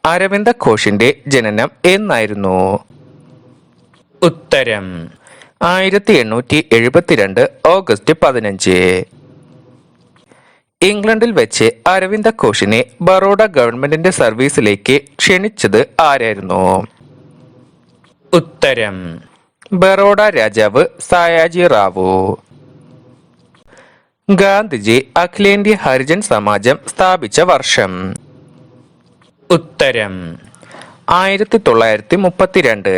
അരവിന്ദ ഘോഷിന്റെ ജനനം എന്നായിരുന്നു? ഉത്തരം 1872 ഓഗസ്റ്റ് 15. ഇംഗ്ലണ്ടിൽ വെച്ച് അരവിന്ദ ഘോഷിനെ ബറോഡ ഗവൺമെന്റിന്റെ സർവീസിലേക്ക് ക്ഷണിച്ചത് ആരായിരുന്നു? ഉത്തരം ബറോഡ രാജാവ് സായാജി റാവു. ഗാന്ധിജി അഖിലേന്ത്യാ ഹരിജൻ സമാജം സ്ഥാപിച്ച വർഷം? ഉത്തരം 1932.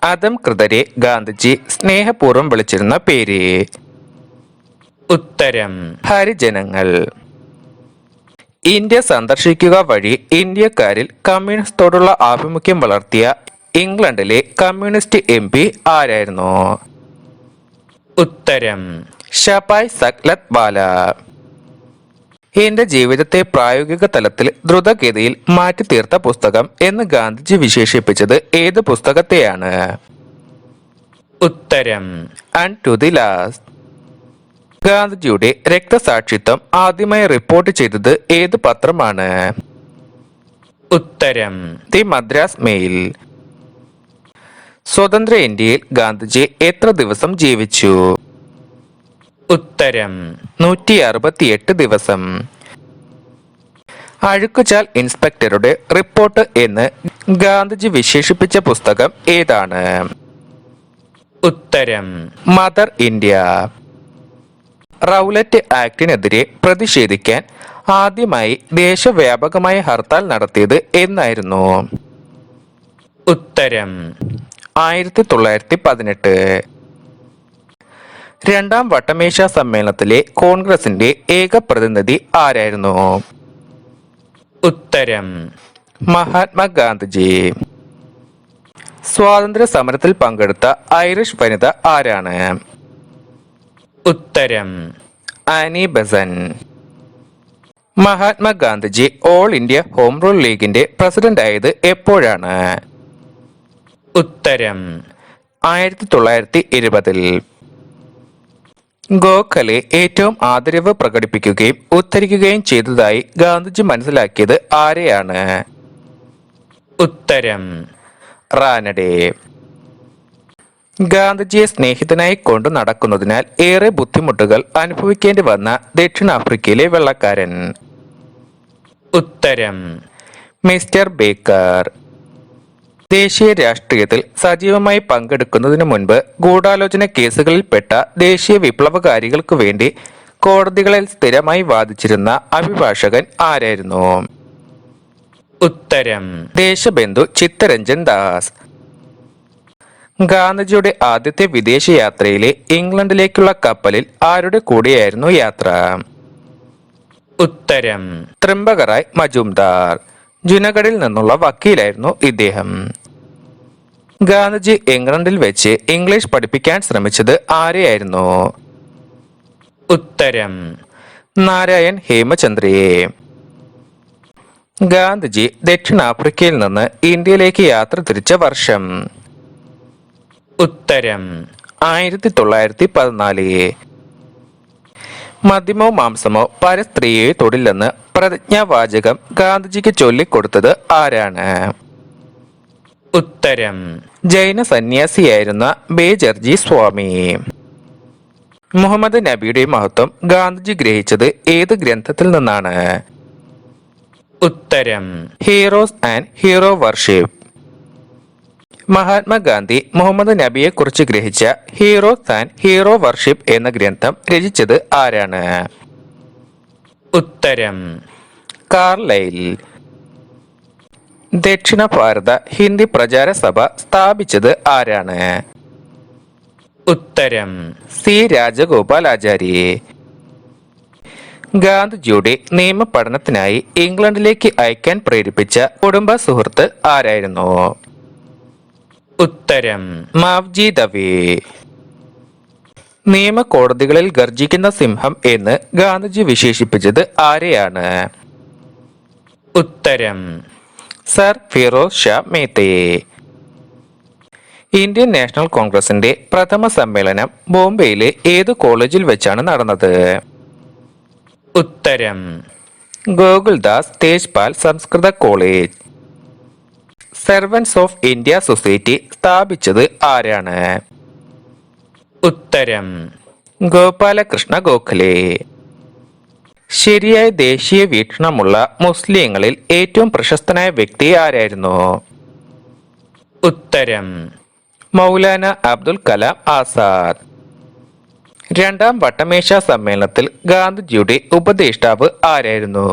അധംകൃതരെ ഗാന്ധിജി സ്നേഹപൂർവ്വം വിളിച്ചിരുന്ന പേര്? ഉത്തരം ഹരിജനങ്ങൾ. ഇന്ത്യ സന്ദർശിക്കുക വഴി ഇന്ത്യക്കാരിൽ കമ്മ്യൂണിസ്റ്റോടുള്ള ആഭിമുഖ്യം വളർത്തിയ ഇംഗ്ലണ്ടിലെ കമ്മ്യൂണിസ്റ്റ് MP ആരായിരുന്നു? ഉത്തരം ഷപായ് സക്ലത് വാല. എന്റെ ജീവിതത്തെ പ്രായോഗിക തലത്തിൽ ദ്രുതഗതിയിൽ മാറ്റിത്തീർത്ത പുസ്തകം എന്ന് ഗാന്ധിജി വിശേഷിപ്പിച്ചത് ഏത് പുസ്തകത്തെയാണ്? ഉത്തരം ആൻഡ് ടു ദി ലാസ്റ്റ്. ഗാന്ധിജിയുടെ രക്തസാക്ഷിത്വം ആദ്യമായി റിപ്പോർട്ട് ചെയ്തത് ഏത് പത്രമാണ്? ഉത്തരം ദി മദ്രാസ് മെയിൽ. സ്വതന്ത്ര ഇന്ത്യയിൽ ഗാന്ധിജി എത്ര ദിവസം ജീവിച്ചു? ഉത്തരം 168 ദിവസം. അഴുക്കുചാൽ ഇൻസ്പെക്ടറുടെ റിപ്പോർട്ട് എന്ന് ഗാന്ധിജി വിശേഷിപ്പിച്ച പുസ്തകം ഏതാണ്? ഉത്തരം മദർ ഇന്ത്യ. റൗലറ്റ് ആക്ടിനെതിരെ പ്രതിഷേധിക്കാൻ ആദ്യമായി ദേശവ്യാപകമായ ഹർത്താൽ നടത്തിയത് എന്നായിരുന്നു? ഉത്തരം 1918. രണ്ടാം വട്ടമേശ സമ്മേളനത്തിലെ കോൺഗ്രസിന്റെ ഏക പ്രതിനിധി ആരായിരുന്നു? ഉത്തരം മഹാത്മാഗാന്ധിജി. സ്വാതന്ത്ര്യ സമരത്തിൽ പങ്കെടുത്ത ഐറിഷ് വനിത ആരാണ്? ഉത്തരം Annie Besant. Mahatma Gandhiji all India home rule ലീഗിന്റെ പ്രസിഡന്റ് ആയത് എപ്പോഴാണ്? ഉത്തരം 1920. ഗോഖലെ ഏറ്റവും ആദരവ് പ്രകടിപ്പിക്കുകയും ഉദ്ധരിക്കുകയും ചെയ്തതായി ഗാന്ധിജി മനസ്സിലാക്കിയത് ആരെയാണ്? ഉത്തരം റാനഡെ. ഗാന്ധിജിയെ സ്നേഹിതനായി കൊണ്ടു നടക്കുന്നതിനാൽ ഏറെ ബുദ്ധിമുട്ടുകൾ അനുഭവിക്കേണ്ടി വന്ന ദക്ഷിണാഫ്രിക്കയിലെ വെള്ളക്കാരൻ? ഉത്തരം മിസ്റ്റർ ബേക്കർ. ദേശീയ രാഷ്ട്രീയത്തിൽ സജീവമായി പങ്കെടുക്കുന്നതിനു മുൻപ് ഗൂഢാലോചന കേസുകളിൽപ്പെട്ട ദേശീയ വിപ്ലവകാരികൾക്കു വേണ്ടി കോടതികളിൽ സ്ഥിരമായി വാദിച്ചിരുന്ന അഭിഭാഷകൻ ആരായിരുന്നു? ഉത്തരം ദേശബന്ധു ചിത്തരഞ്ജൻ ദാസ്. ഗാന്ധിജിയുടെ ആദ്യത്തെ വിദേശയാത്രയിലെ ഇംഗ്ലണ്ടിലേക്കുള്ള കപ്പലിൽ ആരുടെ കൂടെയായിരുന്നു യാത്ര? ഉത്തരം ത്രിംബകറായ് മജുംദാർ. ജുനഗഡിൽ നിന്നുള്ള വക്കീലായിരുന്നു ഇദ്ദേഹം. ഗാന്ധിജി ഇംഗ്ലണ്ടിൽ വെച്ച് ഇംഗ്ലീഷ് പഠിപ്പിക്കാൻ ശ്രമിച്ചത് ആരെയായിരുന്നു? ഉത്തരം നാരായൺ ഹേമചന്ദ്രയെ. ഗാന്ധിജി ദക്ഷിണാഫ്രിക്കയിൽ നിന്ന് ഇന്ത്യയിലേക്ക് യാത്ര തിരിച്ച വർഷം? ഉത്തരം 1914. മദ്യമോ മാംസമോ പരസ്ത്രീയെ തൊടില്ലെന്ന് പ്രതിജ്ഞാവാചകം ഗാന്ധിജിക്ക് ചൊല്ലിക്കൊടുത്തത് ആരാണ്? ഉത്തരം ജൈന സന്യാസിയായിരുന്ന ബേജർജി സ്വാമി. മുഹമ്മദ് നബിയുടെ മഹത്വം ഗാന്ധിജി ഗ്രഹിച്ചത് ഏത് ഗ്രന്ഥത്തിൽ നിന്നാണ്? ഉത്തരം heroes and hero worship. Mahatma Gandhi Muhammad നബിയെ കുറിച്ച് ഗ്രഹിച്ച ഹീറോസ് ആൻഡ് ഹീറോ വർഷിപ്പ് എന്ന ഗ്രന്ഥം രചിച്ചത് ആരാണ്? ഉത്തരം കാർലൈൽ. ദക്ഷിണ ഭാരത ഹിന്ദി പ്രചാര സഭ സ്ഥാപിച്ചത് ആരാണ്? ഉത്തരം സി രാജഗോപാലാചാരി. ഗാന്ധിജിയുടെ നിയമ പഠനത്തിനായി ഇംഗ്ലണ്ടിലേക്ക് അയക്കാൻ പ്രേരിപ്പിച്ച കുടുംബ സുഹൃത്ത് ആരായിരുന്നു? ഉത്തരം മാവ്ജി ദവേ. നിയമ കോടതികളിൽ ഗർജിക്കുന്ന സിംഹം എന്ന് ഗാന്ധിജി വിശേഷിപ്പിച്ചത് ആരെയാണ്? ഉത്തരം സർ ഫിറോസ് ഷാ മേത്തയെ. ഇന്ത്യൻ നാഷണൽ കോൺഗ്രസിന്റെ പ്രഥമ സമ്മേളനം ബോംബെയിലെ ഏത് കോളേജിൽ വെച്ചാണ് നടന്നത്? ഉത്തരം ഗോകുൽദാസ് തേജ്പാൽ സംസ്കൃത college. Servants of India society സ്ഥാപിച്ചത് ആരാണ്? ഉത്തരം ഗോപാലകൃഷ്ണ ഗോഖലെ. ശരിയായ ദേശീയ വീക്ഷണമുള്ള മുസ്ലിങ്ങളിൽ ഏറ്റവും പ്രശസ്തനായ വ്യക്തി ആരായിരുന്നു? ഉത്തരം മൗലാന അബ്ദുൽ കലാം ആസാദ്. രണ്ടാം വട്ടമേശ സമ്മേളനത്തിൽ ഗാന്ധിജിയുടെ ഉപദേഷ്ടാവ് ആരായിരുന്നു?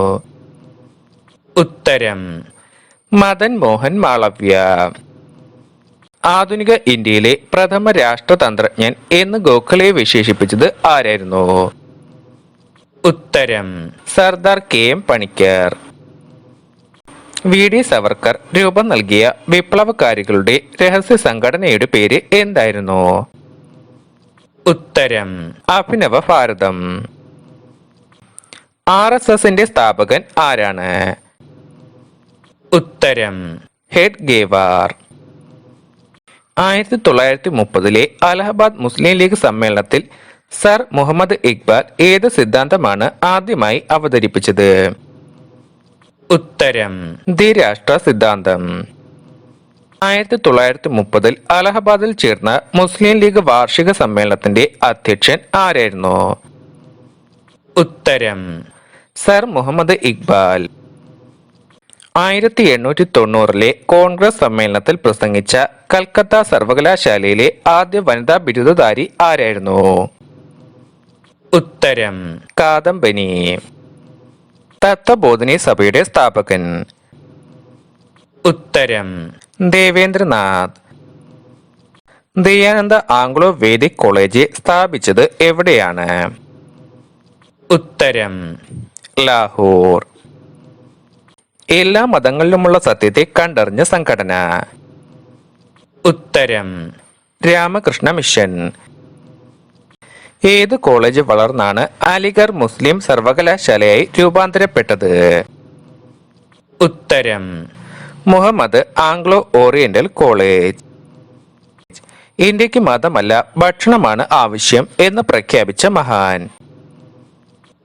ഉത്തരം മദൻ മോഹൻ മാളവ്യ. ആധുനിക ഇന്ത്യയിലെ പ്രഥമ രാഷ്ട്രതന്ത്രജ്ഞൻ എന്ന് ഗോഖലെ വിശേഷിപ്പിച്ചത് ആരായിരുന്നു? ഉത്തരം സർദാർ KM പണിക്കർ. VD സവർക്കർ രൂപം നൽകിയ വിപ്ലവകാരികളുടെ രഹസ്യ സംഘടനയുടെ പേര് എന്തായിരുന്നു? ഉത്തരം അഭിനവ ഭാരതം. RSSന്റെ സ്ഥാപകൻ ആരാണ്? ഉത്തരം ഹെഡ്ഗേവാർ. 1930 അലഹബാദ് മുസ്ലിം ലീഗ് സമ്മേളനത്തിൽ സർ മുഹമ്മദ് ഇക്ബാൽ ഏത് സിദ്ധാന്തമാണ് ആദ്യമായി അവതരിപ്പിച്ചത്? ഉത്തരം ദ്വിരാഷ്ട്ര സിദ്ധാന്തം. 1930 അലഹബാദിൽ ചേർന്ന മുസ്ലിം ലീഗ് വാർഷിക സമ്മേളനത്തിന്റെ അധ്യക്ഷൻ ആരായിരുന്നു? ഉത്തരം സർ മുഹമ്മദ് ഇക്ബാൽ. 1890 കോൺഗ്രസ് സമ്മേളനത്തിൽ പ്രസംഗിച്ച കൽക്കത്ത സർവകലാശാലയിലെ ആദ്യ വനിതാ ബിരുദധാരി ആരായിരുന്നു? ഉത്തരം കാദംബനി. തത്വബോധിനി സഭയുടെ സ്ഥാപകൻ? ഉത്തരം ദേവേന്ദ്രനാഥ്. ദയാനന്ദ ആംഗ്ലോ വേദിക് കോളേജ് സ്ഥാപിച്ചത് എവിടെയാണ്? ഉത്തരം ലാഹോർ. എല്ലാ മതങ്ങളിലുമുള്ള സത്യത്തെ കണ്ടറിഞ്ഞ സംഘടന? ഉത്തരം രാമകൃഷ്ണ മിഷൻ. ഏത് കോളേജ് വളർന്നാണ് അലിഗർ മുസ്ലിം സർവകലാശാലയായി രൂപാന്തരപ്പെട്ടത്? ഉത്തരം മുഹമ്മദ് ആംഗ്ലോ ഓറിയന്റൽ കോളേജ്. ഇന്ത്യക്ക് മതമല്ല ഭക്ഷണമാണ് ആവശ്യം എന്ന് പ്രഖ്യാപിച്ച മഹാൻ?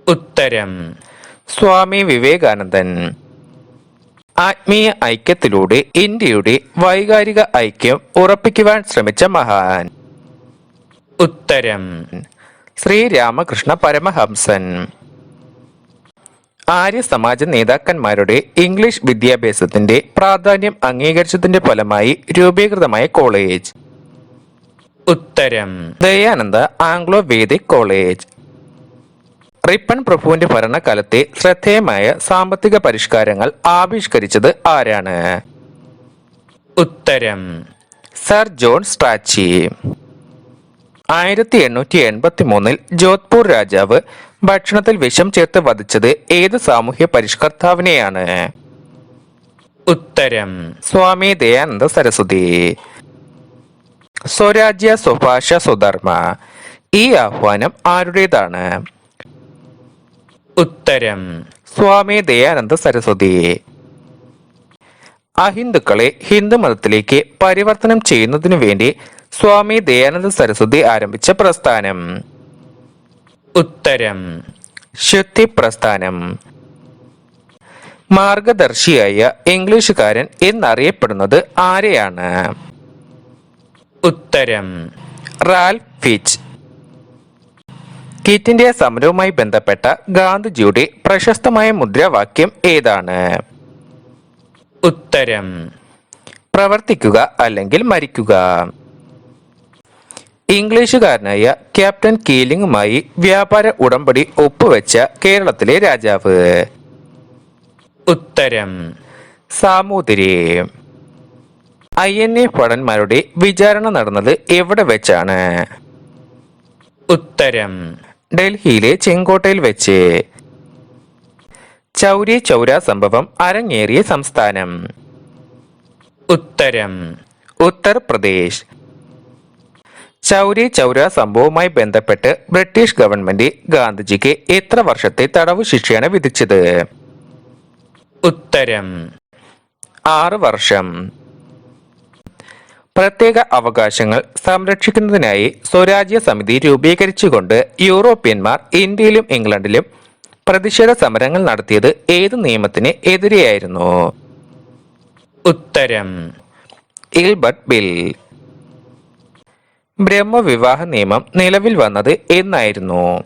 ഉത്തരം സ്വാമി വിവേകാനന്ദൻ. ആത്മീയ ഐക്യത്തിലൂടെ ഇന്ത്യയുടെ വൈകാരിക ഐക്യം ഉറപ്പിക്കുവാൻ ശ്രമിച്ച മഹാൻ? ഉത്തരം ശ്രീരാമകൃഷ്ണ പരമഹംസൻ. ആര്യ സമാജ നേതാക്കന്മാരുടെ ഇംഗ്ലീഷ് വിദ്യാഭ്യാസത്തിന്റെ പ്രാധാന്യം അംഗീകരിച്ചതിന്റെ ഫലമായി രൂപീകൃതമായ കോളേജ്? ഉത്തരം Dayananda Anglo Vedic college. Ripon പ്രഭുവിന്റെ ഭരണകാലത്തെ ശ്രദ്ധേയമായ സാമ്പത്തിക പരിഷ്കാരങ്ങൾ ആവിഷ്കരിച്ചത് ആരാണ്? ഉത്തരം സർ ജോൺ സ്ട്രാച്ചി. 1883 ജോധ്പൂർ രാജാവ് ഭക്ഷണത്തിൽ വിഷം ചേർത്ത് വധിച്ചത് ഏത് സാമൂഹ്യ പരിഷ്കർത്താവിനെയാണ്? ഉത്തരം സ്വാമി ദയാനന്ദ സരസ്വതി. സ്വരാജ്യ സ്വഭാഷ സ്വധർമ്മ ഈ ആഹ്വാനം ആരുടേതാണ്? ഉത്തരം സ്വാമി ദയാനന്ദ സരസ്വതി. അഹിന്ദുക്കളെ ഹിന്ദു മതത്തിലേക്ക് പരിവർത്തനം ചെയ്യുന്നതിനു വേണ്ടി സ്വാമി ദയാനന്ദ സരസ്വതി ആരംഭിച്ച പ്രസ്ഥാനം? ഉത്തരം ശുദ്ധി പ്രസ്ഥാനം. മാർഗദർശിയായ ഇംഗ്ലീഷുകാരൻ എന്നറിയപ്പെടുന്നത് ആരെയാണ്? ഉത്തരം റാൽഫ് ഫിച്ച്. ക്വിറ്റ് ഇന്ത്യ സമരവുമായി ബന്ധപ്പെട്ട ഗാന്ധിജിയുടെ പ്രശസ്തമായ മുദ്രാവാക്യം ഏതാണ്? ഉത്തരം പ്രവർത്തിക്കുക അല്ലെങ്കിൽ മരിക്കുക. ഇംഗ്ലീഷുകാരനായ ക്യാപ്റ്റൻ കീലിംഗുമായി വ്യാപാര ഉടമ്പടി ഒപ്പുവെച്ച കേരളത്തിലെ രാജാവ്? ഉത്തരം സാമൂതിരി. INA ഭടന്മാരുടെ വിചാരണ നടന്നത് എവിടെ വെച്ചാണ്? ഉത്തരം ഡൽഹിയിലെ ചെങ്കോട്ടയിൽ വെച്ച്. ചൗരി ചൗര സംഭവം അരങ്ങേറിയ സംസ്ഥാനം? ഉത്തരം ഉത്തർപ്രദേശ്. ചൗരി ചൗര സംഭവവുമായി ബന്ധപ്പെട്ട് ബ്രിട്ടീഷ് ഗവൺമെന്റ് ഗാന്ധിജിക്ക് എത്ര വർഷത്തെ തടവു ശിക്ഷയാണ് വിധിച്ചത്? ഉത്തരം 6 വർഷം. പ്രത്യേക അവകാശങ്ങൾ സംരക്ഷിക്കുന്നതിനായി സ്വരാജ്യ സമിതി രൂപീകരിച്ചുകൊണ്ട് യൂറോപ്യന്മാർ ഇന്ത്യയിലും ഇംഗ്ലണ്ടിലും പ്രതിഷേധ സമരങ്ങൾ നടത്തിയത് ഏത് നിയമത്തിന് എതിരെയായിരുന്നു? ഉത്തരം ഇൽബർട്ട് ബിൽ. ബ്രഹ്മവിവാഹ നിയമം നിലവിൽ വന്നത് എന്നായിരുന്നു?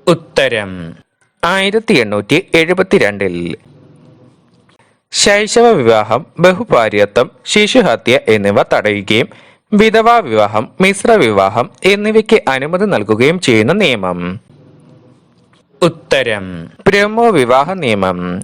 ഉത്തരം 1872. ശൈശവ വിവാഹം, ബഹുഭാര്യത്വം, ശിശുഹത്യ എന്നിവ തടയുകയും വിധവാ വിവാഹം, മിശ്ര വിവാഹം എന്നിവയ്ക്ക് അനുമതി നൽകുകയും ചെയ്യുന്ന നിയമം? ഉത്തരം ബ്രഹ്മവിവാഹ നിയമം.